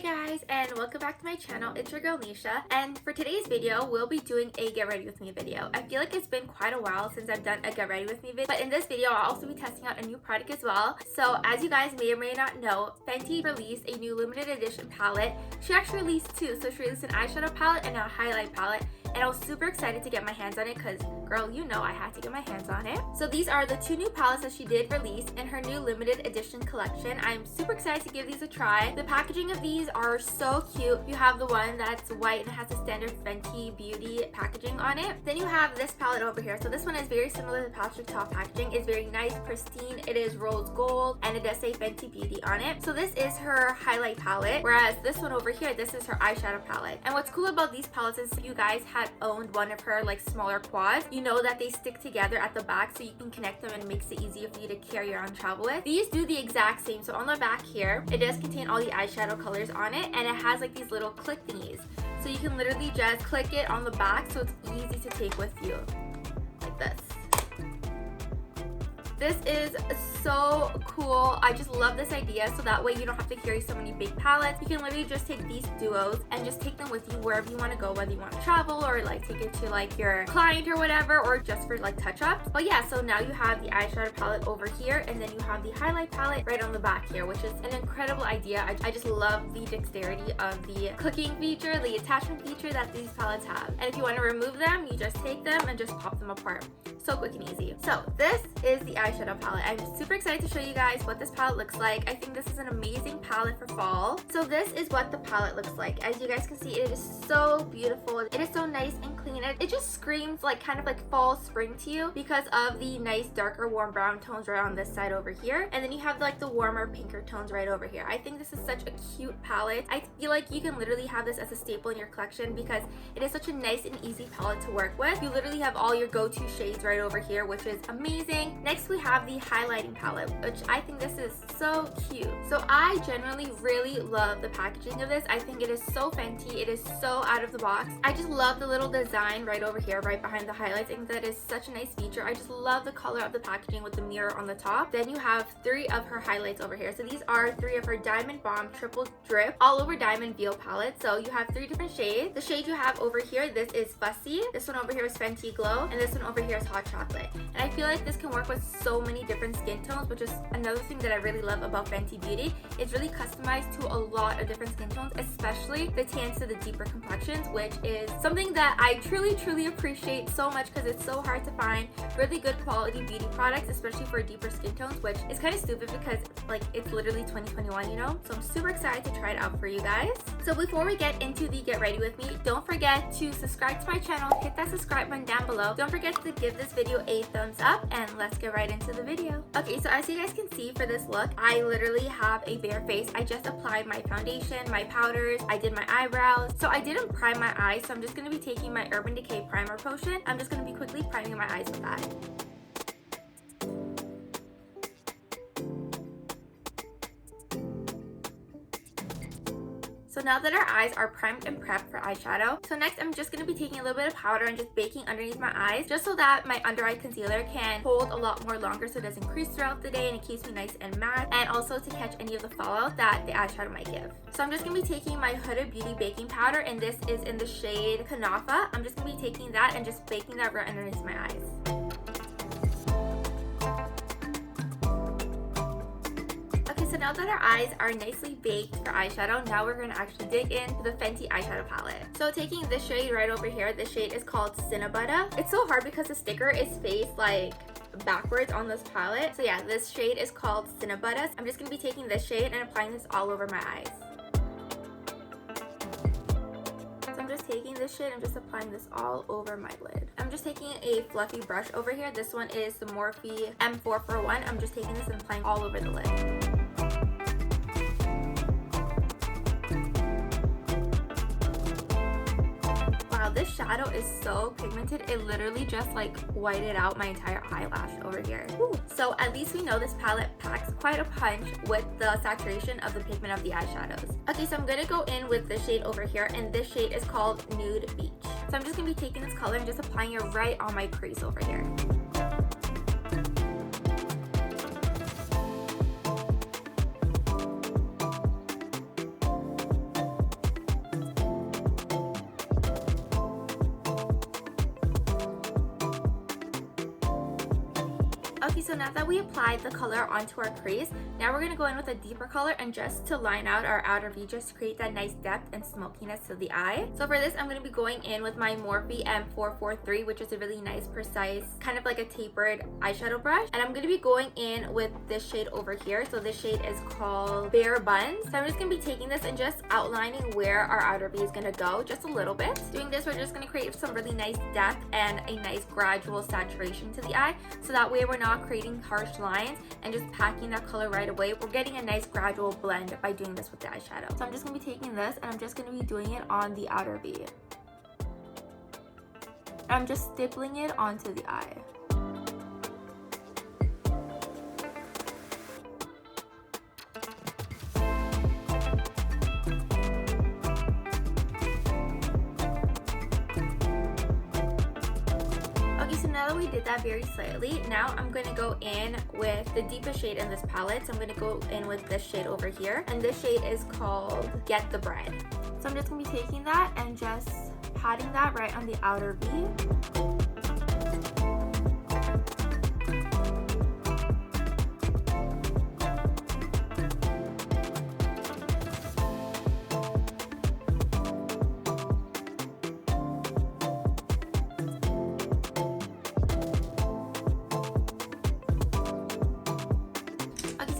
Hey guys, and welcome back to my channel. It's your girl Nisha, and for today's video we'll be doing a get ready with me video. I feel like it's been quite a while since I've done a get ready with me video, but in this video I'll also be testing out a new product as well. So as you guys may or may not know, Fenty released a new limited edition palette. She actually released two, so she released an eyeshadow palette and a highlight palette, and I was super excited to get my hands on it because girl, you know I had to get my hands on it. So these are the two new palettes that she did release in her new limited edition collection. I'm super excited to give these a try. The packaging of these are so cute. You have the one that's white and has the standard Fenty Beauty packaging on it. Then you have this palette over here. So this one is very similar to the Patrick Top packaging. It's very nice, pristine. It is rose gold and it does say Fenty Beauty on it. So this is her highlight palette, whereas this one over here, this is her eyeshadow palette. And what's cool about these palettes is if you guys had owned one of her like smaller quads, you know that they stick together at the back so you can connect them and it makes it easier for you to carry around travel with. These do the exact same. So on the back here, it does contain all the eyeshadow colors on it, and it has like these little click thingies. So you can literally just click it on the back so it's easy to take with you, like this. This is so cool. I just love this idea, so that way you don't have to carry so many big palettes. You can literally just take these duos and just take them with you wherever you want to go, whether you want to travel or like take it to like your client or whatever, or just for like touch-ups. But yeah, so now you have the eyeshadow palette over here, and then you have the highlight palette right on the back here, which is an incredible idea. I just love the dexterity of the clicking feature, the attachment feature that these palettes have. And if you want to remove them, you just take them and just pop them apart. So quick and easy. So this is the eyeshadow palette. I'm super excited to show you guys what this palette looks like. I think this is an amazing palette for fall. So this is what the palette looks like. As you guys can see, it is so beautiful. It is so nice and clean. It just screams like kind of like fall spring to you because of the nice darker warm brown tones right on this side over here, and then you have like the warmer pinker tones right over here. I think this is such a cute palette. I feel like you can literally have this as a staple in your collection because it is such a nice and easy palette to work with. You literally have all your go-to shades right over here, which is amazing. Next we have the highlighting palette, which I think this is so cute. So I generally really love the packaging of this. I think it is so Fenty. It is so out of the box. I just love the little design right over here, right behind the highlights. I think that is such a nice feature. I just love the color of the packaging with the mirror on the top. Then you have three of her highlights over here. So these are three of her Diamond Bomb Triple Drip All Over Diamond Veil palette. So you have three different shades. The shade you have over here, this is Fussy. This one over here is Fenty Glow, and this one over here is Hot Chocolate. And I feel like this can work with so many different skin tones, which is another thing that I really love about Fenty Beauty. It's really customized to a lot of different skin tones, especially the tans to the deeper complexions, which is something that I truly appreciate so much because it's so hard to find really good quality beauty products, especially for deeper skin tones, which is kind of stupid because like it's literally 2021, you know? So I'm super excited to try it out for you guys. So before we get into the get ready with me, don't forget to subscribe to my channel, hit that subscribe button down below. Don't forget to give this video a thumbs up, and let's get right into the video. Okay, so as you guys can see for this look, I literally have a bare face. I just applied my foundation, my powders, I did my eyebrows. So I didn't prime my eyes, so I'm just going to be taking my Urban Decay primer potion. I'm just going to be quickly priming my eyes with that. So now that our eyes are primed and prepped for eyeshadow, so next I'm just going to be taking a little bit of powder and just baking underneath my eyes just so that my under eye concealer can hold a lot more longer so it doesn't crease throughout the day and it keeps me nice and matte, and also to catch any of the fallout that the eyeshadow might give. So I'm just going to be taking my Huda Beauty baking powder, and this is in the shade Kanafa. I'm just going to be taking that and just baking that right underneath my eyes. So now that our eyes are nicely baked for eyeshadow, now we're going to actually dig into the Fenty eyeshadow palette. So taking this shade right over here, this shade is called Cinnabutta. It's so hard because the sticker is faced like backwards on this palette. So yeah, this shade is called Cinnabutta. I'm just going to be taking this shade and applying this all over my eyes. So I'm just taking this shade and just applying this all over my lid. I'm just taking a fluffy brush over here. This one is the Morphe M441. I'm just taking this and applying all over the lid. This shadow is so pigmented, it literally just like whited out my entire eyelash over here. Ooh. So at least we know this palette packs quite a punch with the saturation of the pigment of the eyeshadows. Okay, so I'm gonna go in with this shade over here, and this shade is called Nude Beach. So I'm just gonna be taking this color and just applying it right on my crease over here. Okay, so now that we applied the color onto our crease, now we're going to go in with a deeper color and just to line out our outer V, just to create that nice depth and smokiness to the eye. So for this, I'm going to be going in with my Morphe M443, which is a really nice, precise, kind of like a tapered eyeshadow brush. And I'm going to be going in with this shade over here. So this shade is called Bare Buns. So I'm just going to be taking this and just outlining where our outer V is going to go, just a little bit. Doing this, we're just going to create some really nice depth and a nice gradual saturation to the eye. So that way we're not creating harsh lines and just packing that color right away. We're getting a nice gradual blend by doing this with the eyeshadow. So I'm just going to be taking this and I'm just going to be doing it on the outer V. I'm just stippling it onto the eye. So now that we did that very slightly, now I'm going to go in with the deepest shade in this palette. So I'm going to go in with this shade over here. And this shade is called Get the Bread. So I'm just going to be taking that and just patting that right on the outer V.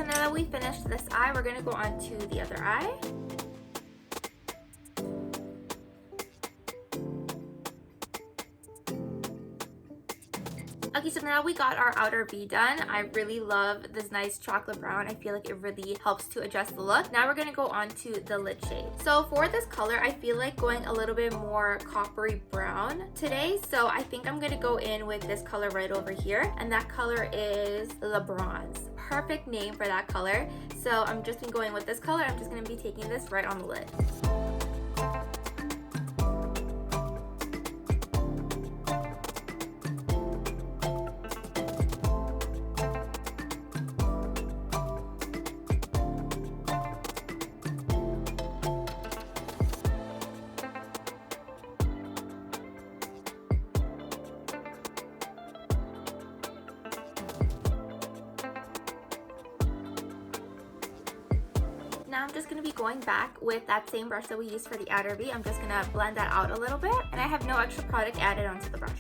Now that we finished this eye, we're going to go on to the other eye. Okay, so now we got our outer V done. I really love this nice chocolate brown. I feel like it really helps to adjust the look. Now we're going to go on to the lid shade. So for this color, I feel like going a little bit more coppery brown today. So I think I'm going to go in with this color right over here. And that color is Le Bronze. Perfect name for that color. So I'm just been going with this color. I'm just going to be taking this right on the lid. Now I'm just going to be going back with that same brush that we used for the outer V. I'm just going to blend that out a little bit, and I have no extra product added onto the brush.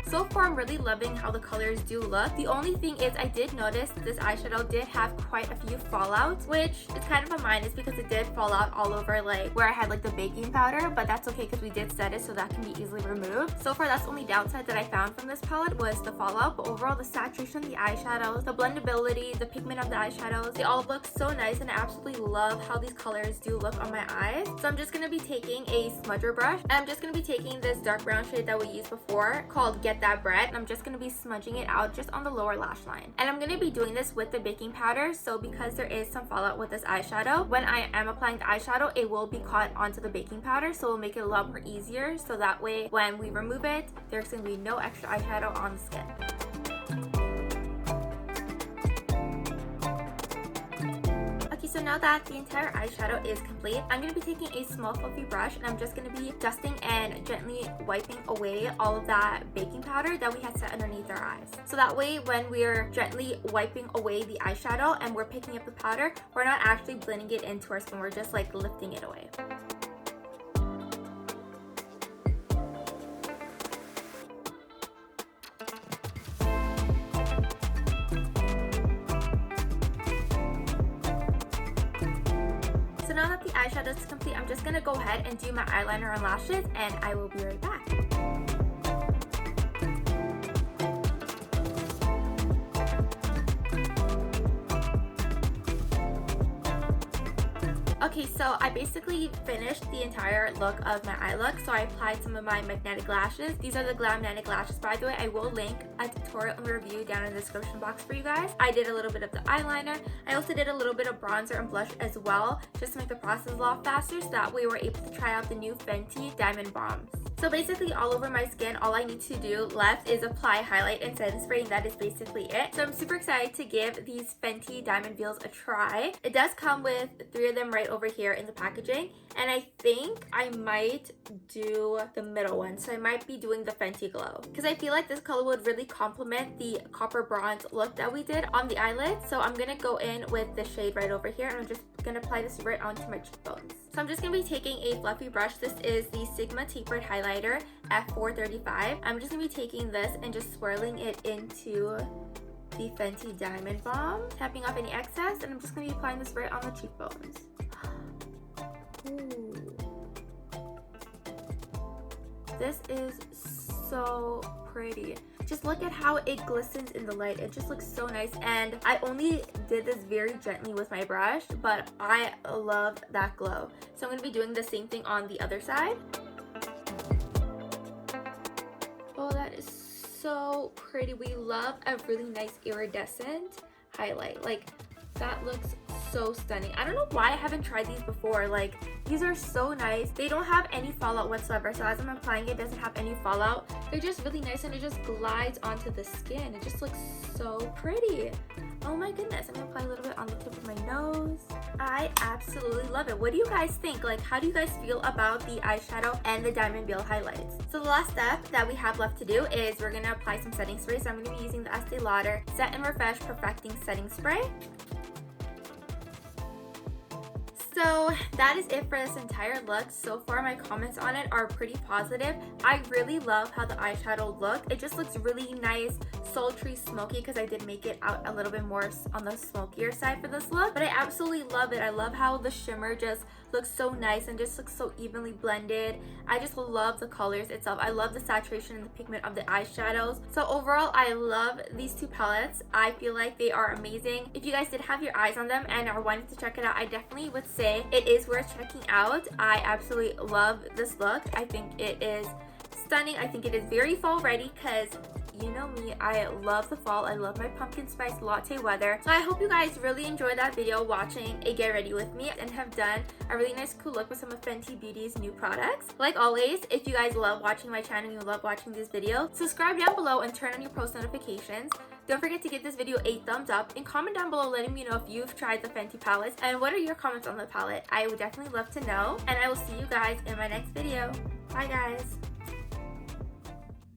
So far, I'm really loving how the colors do look. The only thing is I did notice this eyeshadow did have quite a few fallouts, which is kind of a minus because it did fall out all over like where I had like the baking powder, but that's okay because we did set it so that can be easily removed. So far, that's the only downside that I found from this palette was the fallout, but overall the saturation of the eyeshadows, the blendability, the pigment of the eyeshadows, they all look so nice, and I absolutely love how these colors do look on my eyes. So I'm just going to be taking a smudger brush, and I'm just going to be taking this dark brown shade that we used before called Get That Bread, and I'm just going to be smudging it out just on the lower lash line. And I'm going to be doing this with the baking powder, so because there is some fallout with this eyeshadow, when I am applying the eyeshadow, it will be caught onto the baking powder, so it'll make it a lot more easier, so that way when we remove it, there's going to be no extra eyeshadow on the skin. So now that the entire eyeshadow is complete, I'm going to be taking a small fluffy brush, and I'm just going to be dusting and gently wiping away all of that baking powder that we had set underneath our eyes. So that way when we're gently wiping away the eyeshadow and we're picking up the powder, we're not actually blending it into our skin, we're just like lifting it away. So now that the eyeshadow is complete, I'm just going to go ahead and do my eyeliner and lashes, and I will be right back. Okay, so I basically finished the entire look of my eye look. So I applied some of my magnetic lashes. These are the Glam magnetic lashes, by the way. I will link a tutorial and review down in the description box for you guys. I did a little bit of the eyeliner. I also did a little bit of bronzer and blush as well, just to make the process a lot faster, so that way we're able to try out the new Fenty Diamond Bombs. So basically all over my skin, all I need to do left is apply highlight and setting spray, and that is basically it. So I'm super excited to give these Fenty Diamond Veils a try. It does come with 3 of them right over here in the packaging, and I think I might do the middle one. So I might be doing the Fenty Glow because I feel like this color would really complement the copper bronze look that we did on the eyelids. So I'm gonna go in with the shade right over here, and I'm just gonna apply this right onto my cheekbones. So I'm just gonna be taking a fluffy brush. This is the Sigma Tapered Highlighter F435. I'm just gonna be taking this and just swirling it into the Fenty Diamond Balm, tapping off any excess, and I'm just gonna be applying this right on the cheekbones. Ooh. This is so pretty. Just look at how it glistens in the light. It just looks so nice, and I only did this very gently with my brush, but I love that glow. So I'm going to be doing the same thing on the other side. Oh, that is so pretty. We love a really nice iridescent highlight. Like, that looks so stunning. I don't know why I haven't tried these before. Like, these are so nice. They don't have any fallout whatsoever, so as I'm applying it, doesn't have any fallout. They're just really nice, and it just glides onto the skin. It just looks so pretty. Oh my goodness. I'm gonna apply a little bit on the tip of my nose. I absolutely love it. What do you guys think? Like, how do you guys feel about the eyeshadow and the Diamond Veil highlights? So the last step that we have left to do is we're gonna apply some setting spray. So I'm gonna be using the Estee Lauder Set and Refresh Perfecting Setting Spray. So that is it for this entire look. So far, my comments on it are pretty positive. I really love how the eyeshadow look. It just looks really nice, sultry, smoky, because I did make it out a little bit more on the smokier side for this look. But I absolutely love it. I love how the shimmer just looks so nice and just looks so evenly blended. I just love the colors itself. I love the saturation and the pigment of the eyeshadows. So overall, I love these 2 palettes. I feel like they are amazing. If you guys did have your eyes on them and are wanting to check it out, I definitely would say it is worth checking out. I absolutely love this look. I think it is stunning. I think it is very fall ready because you know me, I love the fall. I love my pumpkin spice latte weather. So I hope you guys really enjoyed that video watching a get ready with me and have done a really nice cool look with some of Fenty Beauty's new products. Like always, if you guys love watching my channel and you love watching this video, subscribe down below and turn on your post notifications. Don't forget to give this video a thumbs up and comment down below letting me know if you've tried the Fenty palettes and what are your comments on the palette. I would definitely love to know, and I will see you guys in my next video. Bye guys.